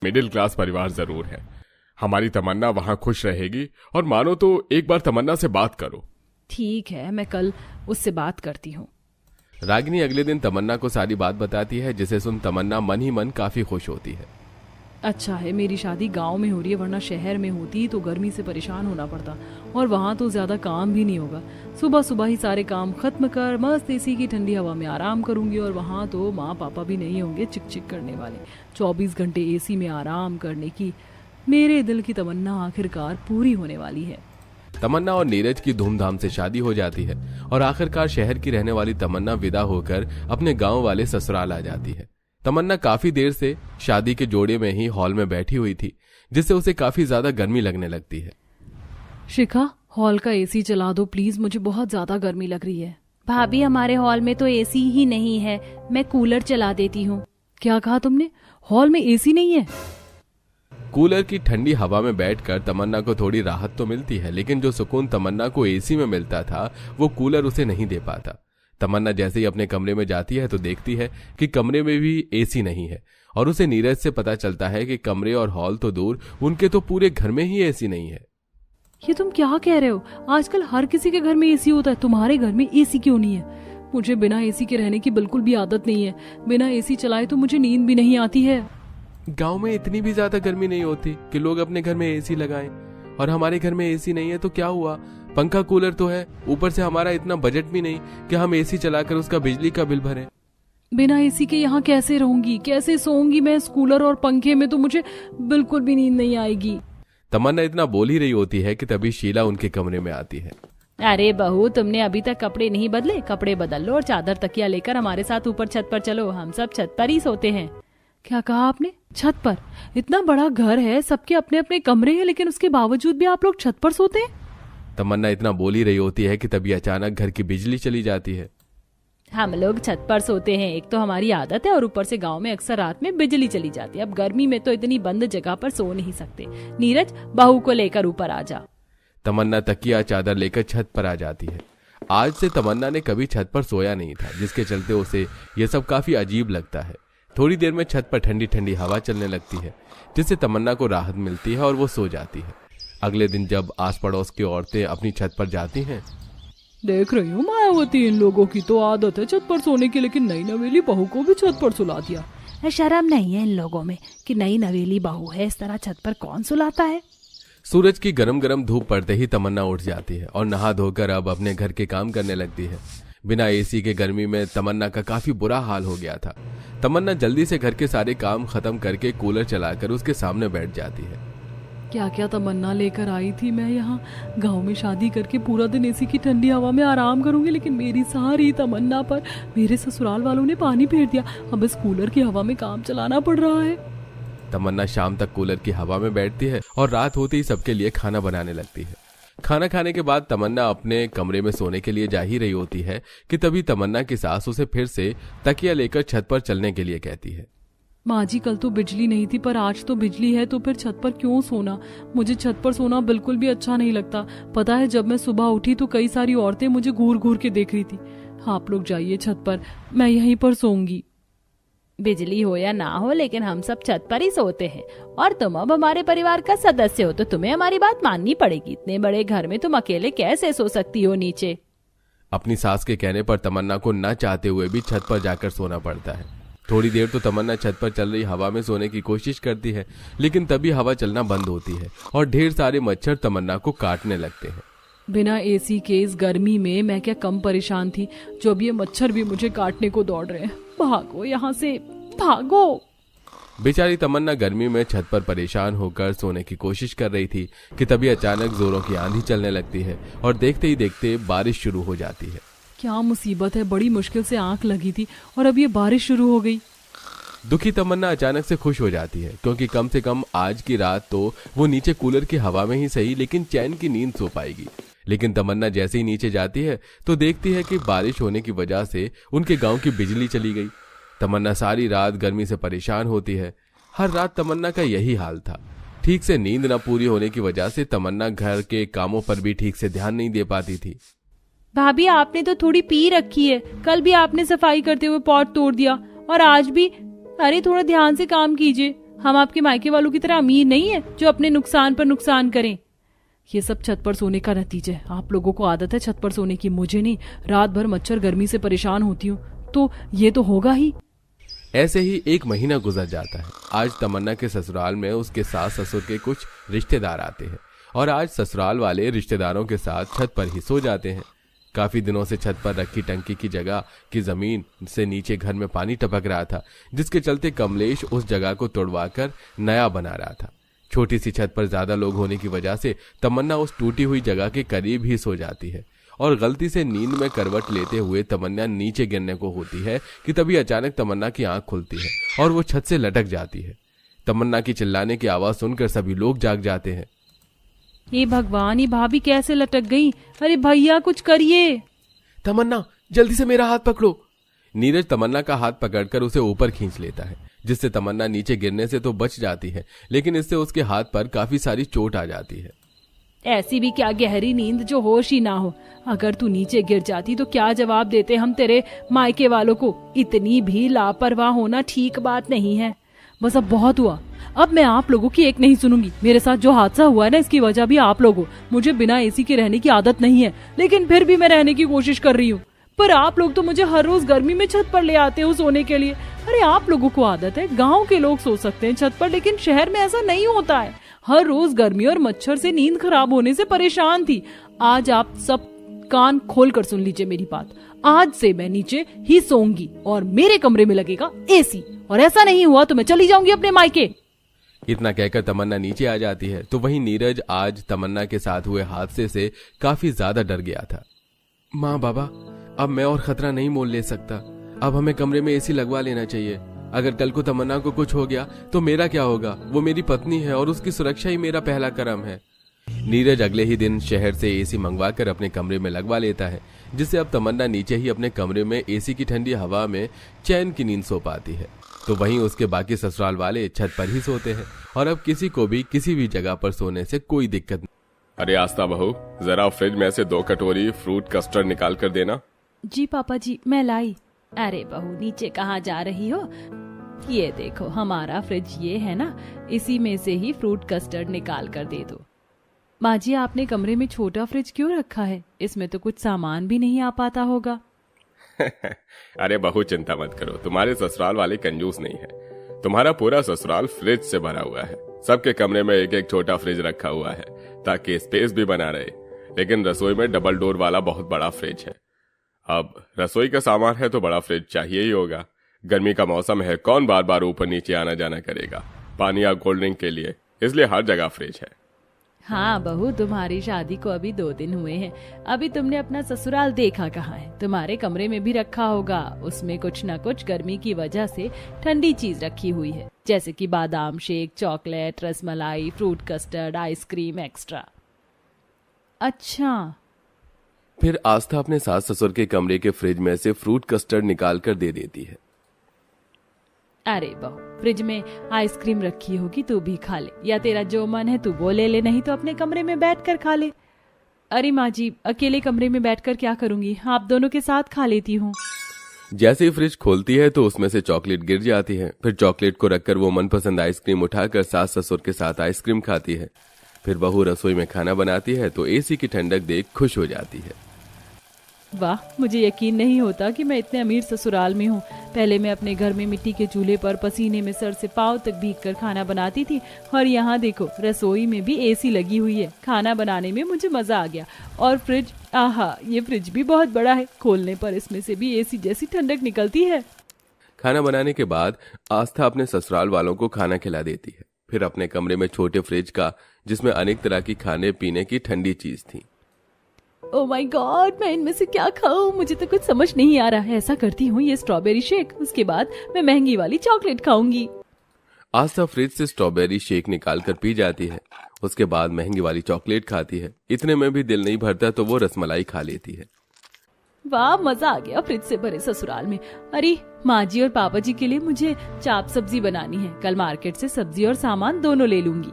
Middle class परिवार जरूर है। हमारी तमन्ना वहां खुश रहेगी, और मानो तो एक बार तमन्ना से बात करो। ठीक है, मैं कल उससे बात करती हूँ। रागिनी अगले दिन तमन्ना को सारी बात बताती है, जिसे सुन तमन्ना मन ही मन काफी खुश होती है। अच्छा है मेरी शादी गांव में हो रही है, वरना शहर में होती तो गर्मी से परेशान होना पड़ता, और वहाँ तो ज्यादा काम भी नहीं होगा। सुबह सुबह ही सारे काम खत्म कर मस्त एसी की ठंडी हवा में आराम करूंगी, और वहाँ तो माँ पापा भी नहीं होंगे चिक चिक करने वाले। 24 घंटे एसी में आराम करने की मेरे दिल की तमन्ना आखिरकार पूरी होने वाली है। तमन्ना और नीरज की धूमधाम से शादी हो जाती है, और आखिरकार शहर की रहने वाली तमन्ना विदा होकर अपने गांव वाले ससुराल आ जाती है। तमन्ना काफी देर से शादी के जोड़े में ही हॉल में बैठी हुई थी, जिससे उसे काफी ज्यादा गर्मी लगने लगती है। शिखा, हॉल का एसी चला दो प्लीज, मुझे बहुत ज्यादा गर्मी लग रही है। भाभी हमारे हॉल में तो एसी ही नहीं है, मैं कूलर चला देती हूँ। क्या कहा तुमने? हॉल में एसी नहीं है? कूलर की ठंडी हवा में बैठकर तमन्ना को थोड़ी राहत तो मिलती है, लेकिन जो सुकून तमन्ना को एसी में मिलता था वो कूलर उसे नहीं दे पाता। तमन्ना जैसे ही अपने कमरे में जाती है तो देखती है कि कमरे में भी एसी नहीं है, और उसे नीरज से पता चलता है कि कमरे और हॉल तो दूर, उनके तो पूरे घर में ही एसी नहीं है। ये तुम क्या कह रहे हो? आजकल हर किसी के घर में एसी होता है, तुम्हारे घर में एसी क्यों नहीं है? मुझे बिना एसी के रहने की बिल्कुल भी आदत नहीं है। बिना एसी चलाए तो मुझे नींद भी नहीं आती है। गांव में इतनी भी ज्यादा गर्मी नहीं होती कि लोग अपने घर में एसी लगाएं, और हमारे घर में एसी नहीं है तो क्या हुआ? पंखा कूलर तो है, ऊपर से हमारा इतना बजट भी नहीं कि हम एसी चलाकर उसका बिजली का बिल भरें। बिना एसी के यहाँ कैसे रहूंगी, कैसे सोऊंगी मैं? कूलर और पंखे में तो मुझे बिल्कुल भी नींद नहीं आएगी। तमन्ना इतना बोल ही रही होती है कि तभी शीला उनके कमरे में आती है। अरे बहू, तुमने अभी तक कपड़े नहीं बदले? कपड़े बदल लो और चादर तकिया लेकर हमारे साथ ऊपर छत पर चलो, हम सब छत पर ही सोते हैं। क्या कहा आपने? छत पर? इतना बड़ा घर है, सबके अपने अपने कमरे हैं, लेकिन उसके बावजूद भी आप लोग छत पर सोते हैं? तमन्ना इतना बोल ही रही होती है कि तभी अचानक घर की बिजली चली जाती है। हम लोग छत पर सोते हैं, एक तो हमारी आदत है, और ऊपर से गांव में अक्सर रात में बिजली चली जाती है। अब गर्मी में तो इतनी बंद जगह पर सो नहीं सकते। नीरज, बहू को लेकर ऊपर आ जा। तमन्ना तकिया चादर लेकर छत पर आ जाती है। आज से तमन्ना ने कभी छत पर सोया नहीं था, जिसके चलते उसे यह सब काफी अजीब लगता है। थोड़ी देर में छत पर ठंडी ठंडी हवा चलने लगती है, जिससे तमन्ना को राहत मिलती है और वो सो जाती है। अगले दिन जब आस पड़ोस की औरतें अपनी छत पर जाती हैं, देख रही हूँ मायावती, इन लोगों की तो आदत है छत पर सोने की, लेकिन नई नवेली बहू को भी छत पर सुला दिया। शर्म नहीं है इन लोगों में कि नई नवेली बहू है, इस तरह छत पर कौन सुलाता है? सूरज की गरम गरम धूप पड़ते ही तमन्ना उठ जाती है और नहा धोकर अब अपने घर के काम करने लगती है। बिना एसी के गर्मी में तमन्ना का काफी बुरा हाल हो गया था। तमन्ना जल्दी से घर के सारे काम खत्म करके कूलर चलाकर उसके सामने बैठ जाती है। क्या क्या तमन्ना लेकर आई थी मैं यहाँ। गांव में शादी करके पूरा दिन एसी की ठंडी हवा में आराम करूंगी, लेकिन मेरी सारी तमन्ना पर मेरे ससुराल वालों ने पानी फेर दिया। अब इस कूलर की हवा में काम चलाना पड़ रहा है। तमन्ना शाम तक कूलर की हवा में बैठती है और रात होते ही सबके लिए खाना बनाने लगती है। खाना खाने के बाद तमन्ना अपने कमरे में सोने के लिए जा ही रही होती है कि तभी तमन्ना की सास उसे फिर से तकिया लेकर छत पर चलने के लिए कहती है। माँ जी, कल तो बिजली नहीं थी, पर आज तो बिजली है, तो फिर छत पर क्यों सोना? मुझे छत पर सोना बिल्कुल भी अच्छा नहीं लगता। पता है, जब मैं सुबह उठी तो कई सारी औरतें मुझे घूर घूर के देख रही थी। आप लोग जाइए छत पर, मैं यहीं पर सोऊंगी। बिजली हो या ना हो, लेकिन हम सब छत पर ही सोते हैं, और तुम अब हमारे परिवार का सदस्य हो तो तुम्हें हमारी बात माननी पड़ेगी। इतने बड़े घर में तुम अकेले कैसे सो सकती हो नीचे? अपनी सास के कहने पर तमन्ना को न चाहते हुए भी छत पर जाकर सोना पड़ता है। थोड़ी देर तो तमन्ना छत पर चल रही हवा में सोने की कोशिश करती है, लेकिन तभी हवा चलना बंद होती है और ढेर सारे मच्छर तमन्ना को काटने लगते हैं। बिना एसी के इस गर्मी में मैं क्या कम परेशान थी, जो अब ये मच्छर भी मुझे काटने को दौड़ रहे हैं। भागो यहाँ से, भागो। बेचारी तमन्ना गर्मी में छत पर परेशान होकर सोने की कोशिश कर रही थी कि तभी अचानक जोरों की आंधी चलने लगती है और देखते ही देखते बारिश शुरू हो जाती है। क्या मुसीबत है, बड़ी मुश्किल से आंख लगी थी और अब ये बारिश शुरू हो गई। दुखी तमन्ना अचानक से खुश हो जाती है, क्योंकि कम से कम आज की रात तो वो नीचे कूलर की हवा में ही सही, लेकिन चैन की नींद सो पाएगी। लेकिन तमन्ना जैसे ही नीचे जाती है तो देखती है कि बारिश होने की वजह से उनके गांव की बिजली चली गई। तमन्ना सारी रात गर्मी से परेशान होती है। हर रात तमन्ना का यही हाल था। ठीक से नींद न पूरी होने की वजह से तमन्ना घर के कामों पर भी ठीक से ध्यान नहीं दे पाती थी। भाभी, आपने तो थोड़ी पी रखी है। कल भी आपने सफाई करते हुए पॉट तोड़ दिया, और आज भी। अरे थोड़ा ध्यान से काम कीजिए, हम आपके मायके वालों की तरह अमीर नहीं है जो अपने नुकसान पर नुकसान करें। ये सब छत पर सोने का नतीजा है। आप लोगों को आदत है छत पर सोने की, मुझे नहीं। रात भर मच्छर गर्मी से परेशान होती हूँ, तो ये तो होगा ही। ऐसे ही 1 महीना गुजर जाता है। आज तमन्ना के ससुराल में उसके सास ससुर के कुछ रिश्तेदार आते हैं और आज ससुराल वाले रिश्तेदारों के साथ छत पर ही सो जाते हैं। काफी दिनों से छत पर रखी टंकी की जगह की जमीन से नीचे घर में पानी टपक रहा था, जिसके चलते कमलेश उस जगह को तोड़वाकर नया बना रहा था। छोटी सी छत पर ज्यादा लोग होने की वजह से तमन्ना उस टूटी हुई जगह के करीब ही सो जाती है और गलती से नींद में करवट लेते हुए तमन्ना नीचे गिरने को होती है कि तभी अचानक तमन्ना की आंख खुलती है और वो छत से लटक जाती है। तमन्ना की चिल्लाने की आवाज सुनकर सभी लोग जाग जाते हैं। हे भगवान, ये भाभी कैसे लटक गई? अरे भैया कुछ करिए। तमन्ना जल्दी से मेरा हाथ पकड़ो। नीरज तमन्ना का हाथ पकड़कर उसे ऊपर खींच लेता है, जिससे तमन्ना नीचे गिरने से तो बच जाती है, लेकिन इससे उसके हाथ पर काफी सारी चोट आ जाती है। ऐसी भी क्या गहरी नींद जो होश ही ना हो। अगर तू नीचे गिर जाती तो क्या जवाब देते हम तेरे मायके वालों को? इतनी भी लापरवाह होना ठीक बात नहीं है। बस अब बहुत हुआ। अब मैं आप लोगों की एक नहीं सुनूंगी। मेरे साथ जो हादसा हुआ है ना, इसकी वजह भी आप लोगों। मुझे बिना एसी के रहने की आदत नहीं है, लेकिन फिर भी मैं रहने की कोशिश कर रही हूँ। पर आप लोग तो मुझे हर रोज गर्मी में छत पर ले आते हो सोने के लिए। अरे आप लोगों को आदत है, गांव के लोग सो सकते हैं छत पर, लेकिन शहर में ऐसा नहीं होता है। हर रोज गर्मी और मच्छर से नींद खराब होने से परेशान थी। आज आप सब कान खोल कर सुन लीजिए मेरी बात। आज से मैं नीचे ही सोऊंगी और मेरे कमरे में लगेगा एसी, और ऐसा नहीं हुआ तो मैं चली जाऊंगी अपने मायके। इतना कहकर तमन्ना नीचे आ जाती है तो वहीं नीरज आज तमन्ना के साथ हुए हादसे से काफी ज्यादा डर गया था। माँ बाबा, अब मैं और खतरा नहीं मोल ले सकता। अब हमें कमरे में एसी लगवा लेना चाहिए। अगर कल को तमन्ना को कुछ हो गया तो मेरा क्या होगा? वो मेरी पत्नी है और उसकी सुरक्षा ही मेरा पहला कर्म है। नीरज अगले ही दिन शहर से एसी मंगवाकर अपने कमरे में लगवा लेता है, जिससे अब तमन्ना नीचे ही अपने कमरे में एसी की ठंडी हवा में चैन की नींद सो पाती है। तो वहीं उसके बाकी ससुराल वाले छत पर ही सोते हैं और अब किसी को भी किसी भी जगह पर सोने से कोई दिक्कत नहीं। अरे आस्था बहू, जरा फ्रिज में से 2 कटोरी फ्रूट कस्टर्ड निकाल कर देना। जी पापा जी, मैं लाई। अरे बहू, नीचे कहाँ जा रही हो? ये देखो हमारा फ्रिज ये है ना, इसी में से ही फ्रूट कस्टर्ड निकाल कर दे दो। माँ जी, आपने कमरे में छोटा फ्रिज क्यों रखा है? इसमें तो कुछ सामान भी नहीं आ पाता होगा। अरे बहू चिंता मत करो, तुम्हारे ससुराल वाले कंजूस नहीं है। तुम्हारा पूरा ससुराल फ्रिज से भरा हुआ है। सबके कमरे में एक एक छोटा फ्रिज रखा हुआ है ताकि स्पेस भी बना रहे, लेकिन रसोई में डबल डोर वाला बहुत बड़ा फ्रिज है। अब रसोई का सामान है तो बड़ा फ्रिज चाहिए ही होगा। गर्मी का मौसम है, कौन बार बार ऊपर नीचे आना जाना करेगा पानी या कोल्ड ड्रिंक के लिए, इसलिए हर जगह फ्रिज है। हाँ बहू, तुम्हारी शादी को अभी 2 दिन हुए हैं। अभी तुमने अपना ससुराल देखा कहाँ है? तुम्हारे कमरे में भी रखा होगा। उसमें कुछ न कुछ गर्मी की वजह से ठंडी चीज रखी हुई है, जैसे कि बादाम shake, chocolate, rasmalai, fruit custard, ice cream extra. अच्छा। फिर आस्था अपने सास ससुर के कमरे के फ्रिज में से फ्रूट कस्टर्ड निकाल कर दे देती है। अरे बहू, फ्रिज में आइसक्रीम रखी होगी, तू भी खा ले, या तेरा जो मन है तू वो ले ले, नहीं तो अपने कमरे में बैठकर खा ले। अरे माँ जी, अकेले कमरे में बैठकर क्या करूंगी? आप दोनों के साथ खा लेती हूँ। जैसे ही फ्रिज खोलती है तो उसमें से चॉकलेट गिर जाती है। फिर चॉकलेट को रखकर वो मनपसंद आइसक्रीम उठाकर सास ससुर के साथ आइसक्रीम खाती है। फिर बहू रसोई में खाना बनाती है तो एसी की ठंडक देख खुश हो जाती है। वाह, मुझे यकीन नहीं होता कि मैं इतने अमीर ससुराल में हूँ। पहले मैं अपने घर में मिट्टी के चूल्हे पर पसीने में सर से पांव तक भीगकर खाना बनाती थी, और यहाँ देखो रसोई में भी एसी लगी हुई है। खाना बनाने में मुझे मजा आ गया। और फ्रिज, आहा, ये फ्रिज भी बहुत बड़ा है। खोलने पर इसमें से भी एसी जैसी ठंडक निकलती है। खाना बनाने के बाद आस्था अपने ससुराल वालों को खाना खिला देती है। फिर अपने कमरे में छोटे फ्रिज का, जिसमें अनेक तरह की खाने पीने की ठंडी चीज थी। ओह माय गॉड, मैं इनमें से क्या खाऊं? मुझे तो कुछ समझ नहीं आ रहा है। ऐसा करती हूँ, ये स्ट्रॉबेरी शेक, उसके बाद मैं महंगी वाली चॉकलेट खाऊंगी। आस्था फ्रिज से स्ट्रॉबेरी शेक निकाल कर पी जाती है। उसके बाद महंगी वाली चॉकलेट खाती है। इतने में भी दिल नहीं भरता तो वो रसमलाई खा लेती है। वाह, मजा आ गया फ्रिज से भरे ससुराल में। अरे माँ जी और पापा जी के लिए मुझे चाप सब्जी बनानी है। कल मार्केट से सब्जी और सामान दोनों ले लूंगी।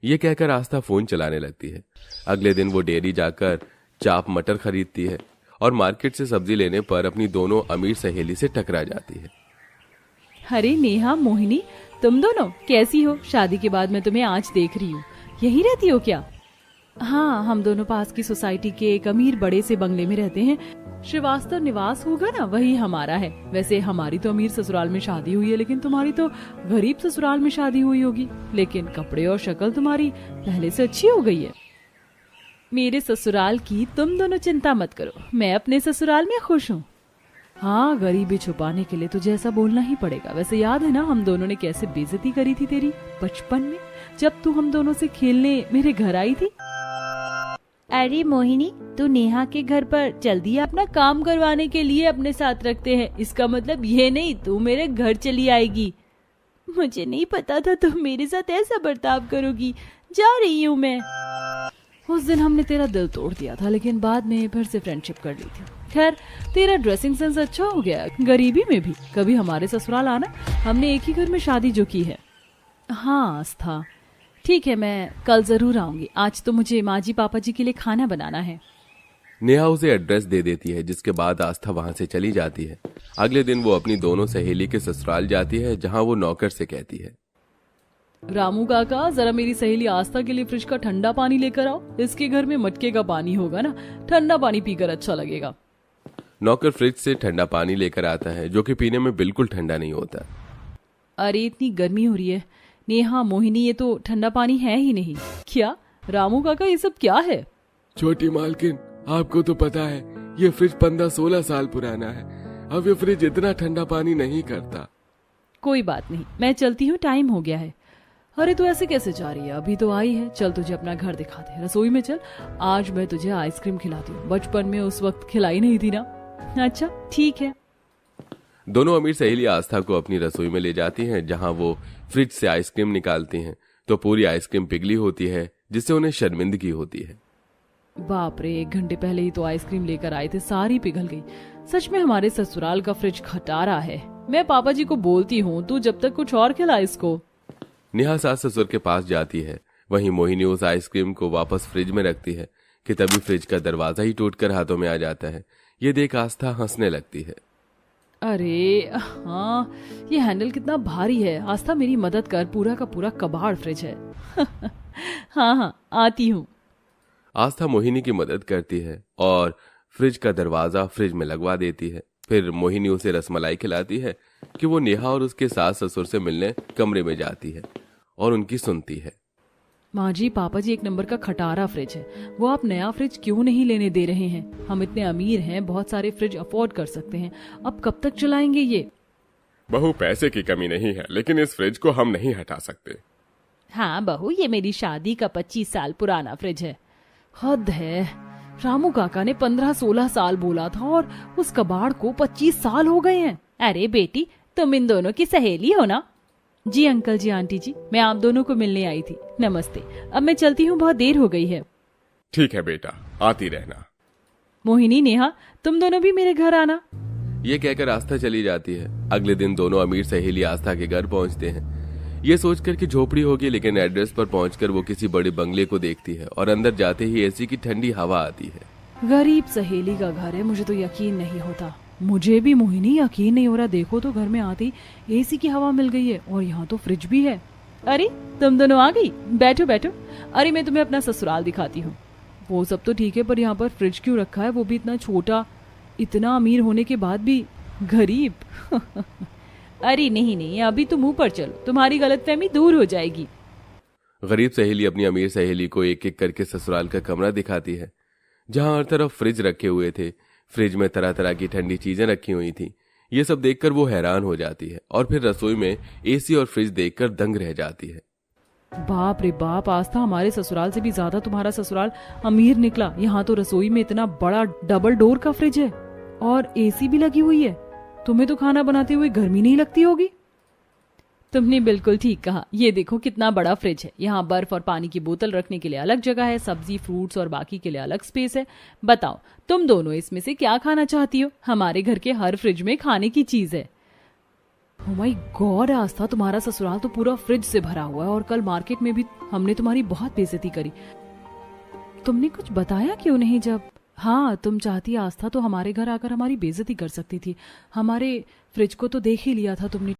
ये कहकर आस्था फोन चलाने लगती है। अगले दिन वो डेयरी जाकर चाप मटर खरीदती है और मार्केट से सब्जी लेने पर अपनी दोनों अमीर सहेली से टकरा जाती है। अरे नेहा, मोहिनी, तुम दोनों कैसी हो? शादी के बाद मैं तुम्हें आज देख रही हूँ। यही रहती हो क्या? हाँ, हम दोनों पास की सोसाइटी के एक अमीर बड़े से बंगले में रहते हैं। श्रीवास्तव निवास होगा ना, वही हमारा है। वैसे हमारी तो अमीर ससुराल में शादी हुई है, लेकिन तुम्हारी तो गरीब ससुराल में शादी हुई होगी। लेकिन कपड़े और शक्ल तुम्हारी पहले से अच्छी हो गई है। मेरे ससुराल की तुम दोनों चिंता मत करो, मैं अपने ससुराल में खुश हूँ। हाँ, गरीबी छुपाने के लिए तुझे ऐसा बोलना ही पड़ेगा। वैसे याद है ना हम दोनों ने कैसे बेइज्जती करी थी तेरी बचपन में, जब तू हम दोनों से खेलने मेरे घर आई थी। अरे मोहिनी, तू नेहा के घर पर जल्दी अपना काम करवाने के लिए अपने साथ रखते हैं, इसका मतलब ये नहीं तू मेरे घर चली आएगी। मुझे नहीं पता था तुम मेरे साथ ऐसा बर्ताव करोगी। जा रही हूँ मैं। उस दिन हमने तेरा दिल तोड़ दिया था, लेकिन बाद में फिर से फ्रेंडशिप कर ली थी। खैर, तेरा ड्रेसिंग सेंस अच्छा हो गया, गरीबी में भी। कभी हमारे ससुराल आना, हमने एक ही घर में शादी जो की है। हाँ आस्था, ठीक है, मैं कल जरूर आऊंगी। आज तो मुझे माँ जी पापा जी के लिए खाना बनाना है। नेहा उसे एड्रेस दे देती है, जिसके बाद आस्था वहां से चली जाती है। अगले दिन वो अपनी दोनों सहेली के ससुराल जाती है, जहां वो नौकर से कहती है, रामू काका, जरा मेरी सहेली आस्था के लिए फ्रिज का ठंडा पानी लेकर आओ। इसके घर में मटके का पानी होगा ना, ठंडा पानी पीकर अच्छा लगेगा। नौकर फ्रिज से ठंडा पानी लेकर आता है, जो कि पीने में बिल्कुल ठंडा नहीं होता। अरे इतनी गर्मी हो रही है नेहा, मोहिनी, ये तो ठंडा पानी है ही नहीं। क्या रामू काका, ये सब क्या है? छोटी मालकिन, आपको तो पता है ये फ्रिज 15-16 साल पुराना है। अब ये फ्रिज इतना ठंडा पानी नहीं करता। कोई बात नहीं, मैं चलती हूँ, टाइम हो गया है। अरे तू ऐसे कैसे जा रही है? अभी तो आई है, चल तुझे अपना घर दिखाते हैं। रसोई में चल, आज मैं तुझे आइसक्रीम खिलाती हूँ। बचपन में उस वक्त खिलाई नहीं थी ना। अच्छा ठीक है। दोनों अमीर सहेली आस्था को अपनी रसोई में ले जाती हैं, जहां वो फ्रिज से आइसक्रीम निकालती हैं तो पूरी आइसक्रीम पिघली होती है, जिससे उन्हें शर्मिंदगी होती है। बाप रे, 1 घंटे पहले ही तो आइसक्रीम लेकर आए थे, सारी पिघल गई। सच में हमारे ससुराल का फ्रिज खटारा है। मैं पापा जी को बोलती हूँ, तू जब तक कुछ और खिला इसको। नेहा सास ससुर के पास जाती है। वहीं मोहिनी उस आइसक्रीम को वापस फ्रिज में रखती है कि तभी फ्रिज का दरवाजा ही टूटकर हाथों में आ जाता है। ये देख आस्था हंसने लगती है। अरे हाँ, ये हैंडल कितना भारी है। आस्था मेरी मदद कर, पूरा का पूरा कबाड़ फ्रिज है। हाँ हाँ, आती हूँ। आस्था मोहिनी की मदद करती है और फ्रिज का दरवाजा फ्रिज में लगवा देती है। फिर मोहिनी उसे रसमलाई खिलाती है कि वो नेहा और उसके सास ससुर से मिलने कमरे में जाती है और उनकी सुनती है। माँ जी पापा जी, 1 नंबर का खटारा फ्रिज है, वो आप नया फ्रिज क्यों नहीं लेने दे रहे हैं? हम इतने अमीर हैं, बहुत सारे फ्रिज अफोर्ड कर सकते हैं। अब कब तक चलाएंगे ये? बहू, पैसे की कमी नहीं है, लेकिन इस फ्रिज को हम नहीं हटा सकते। हाँ बहू, ये मेरी शादी का 25 साल पुराना फ्रिज है। हद है, रामू काका ने 15-16 साल बोला था और उस कबाड़ को 25 साल हो गए हैं। अरे बेटी, तुम इन दोनों की सहेली हो ना? जी अंकल जी, आंटी जी, मैं आप दोनों को मिलने आई थी। नमस्ते, अब मैं चलती हूँ, बहुत देर हो गई है। ठीक है बेटा, आती रहना। मोहिनी, नेहा, तुम दोनों भी मेरे घर आना। ये कहकर आस्था चली जाती है। अगले दिन दोनों अमीर सहेली आस्था के घर पहुंचते हैं, ये सोचकर कि झोपड़ी होगी, लेकिन एड्रेस पर पहुंचकर वो किसी बड़े बंगले को देखती है और अंदर जाते ही एसी की ठंडी हवा आती है। गरीब सहेली का घर है, मुझे तो यकीन नहीं होता। मुझे भी मोहिनी यकीन नहीं हो रहा। देखो तो, घर में आते ही एसी की हवा मिल गई है और यहाँ तो फ्रिज भी है। अरे तुम दोनों आ गई, बैठो बैठो। अरे मैं तुम्हें अपना ससुराल दिखाती हूँ। वो सब तो ठीक है, पर यहाँ पर फ्रिज क्यों रखा है, वो भी इतना छोटा, इतना अमीर होने के बाद भी गरीब। अरे नहीं नहीं, अभी तुम ऊपर चलो, तुम्हारी गलतफहमी दूर हो जाएगी। गरीब सहेली अपनी अमीर सहेली को एक एक करके ससुराल का कमरा दिखाती है, जहां हर तरफ फ्रिज रखे हुए थे। फ्रिज में तरह तरह की ठंडी चीजें रखी हुई थी। ये सब देखकर वो हैरान हो जाती है और फिर रसोई में एसी और फ्रिज देखकर दंग रह जाती है। बाप रे बाप, आस्था, हमारे ससुराल से भी ज्यादा तुम्हारा ससुराल अमीर निकला। यहाँ तो रसोई में इतना बड़ा डबल डोर का फ्रिज है और एसी भी लगी हुई है। तुम्हें तो खाना बनाते हुए गर्मी नहीं लगती होगी। तुमने बिल्कुल ठीक कहा। ये देखो कितना बड़ा फ्रिज है। यहाँ बर्फ और पानी की बोतल रखने के लिए अलग जगह है, सब्जी, फ्रूट्स और बाकी के लिए अलग स्पेस है। बताओ तुम दोनों इसमें से क्या खाना चाहती हो? हमारे घर के हर फ्रिज में खाने की चीज है। ओह माय गॉड आस्था, तुम्हारा ससुराल तो पूरा फ्रिज से भरा हुआ है और कल मार्केट में भी हमने तुम्हारी बहुत बेइज्जती करी। तुमने कुछ बताया क्यों नहीं? जब हाँ तुम चाहती आस्था तो हमारे घर आकर हमारी बेइज्जती कर सकती थी। हमारे फ्रिज को तो देख ही लिया था तुमने।